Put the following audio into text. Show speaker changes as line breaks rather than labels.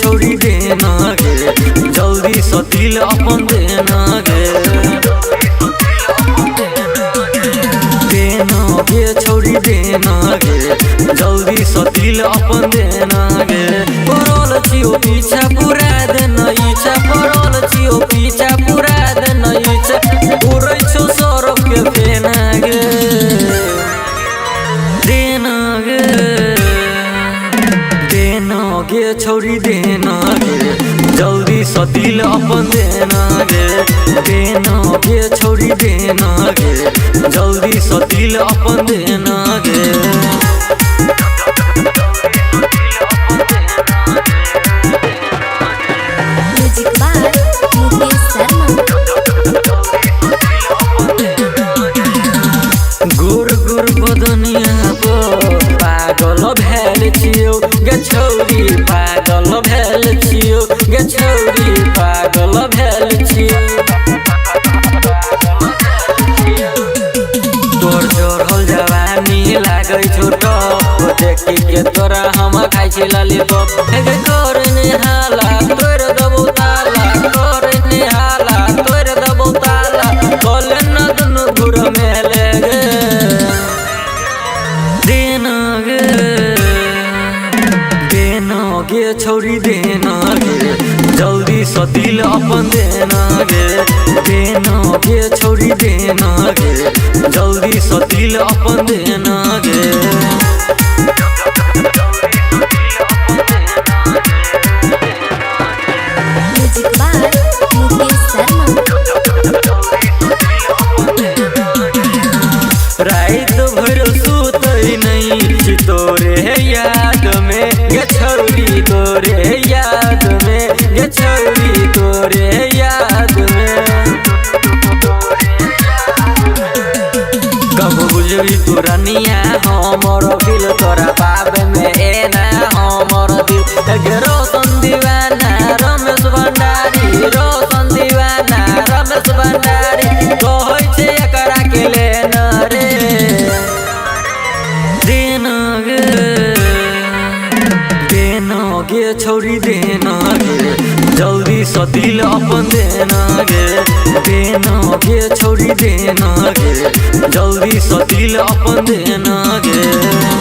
छोड़ी देना गे जल्दी से दिल अपन देना गे छोड़ी देना गे जल्दी से दिल अपन देना गे पड़ल छियो पीछा पूरा देना इच्छा पड़ल छियो पीछा पूरा देना इच्छा उड़ै छो सौरभ के फेना गे देना गे छोड़ी देना गे जल्दी से दिल अपन देना गे छोड़ी देना गे जल्दी से दिल अपन देना गे
म्यूजिक बाय मुकेश शर्मा।
गुर गुर बदनिया पागल भेल छियो गे छौरी पागल भेल छियो गे छौरी पागल भेल छियो तोर चढ़ल जवानी लागै छोट देखी के तोरा हम खाइ छी लॉलीपॉप गे करने हाला तोर दबौ ताला करने हाला तोर दबौ ताला कले न दुनु घुर मेले गे छोड़ी देना गे जल्दी से दिल अपन देना गे छोड़ी देना गे जल्दी से दिल अपन देना गे
म्यूजिक बाय मुकेश शर्मा।
रात भर सुतै नहीं छी तोरे याद में गे छौरी तोरे याद में गे छौरी तोरे याद में कब बुझबी तू रनिया हमर दिल तोरा पावे में एना हमर दिल गे रोशन दीवाना रमेश भंडारी रोशन दीवाना रमेश भंडारी कहै छै एकरा के लेना रे देना गे छोड़ी देना गे जल्दी से दिल अपन देना गे छोड़ी देना गे जल्दी से दिल अपन देना गे।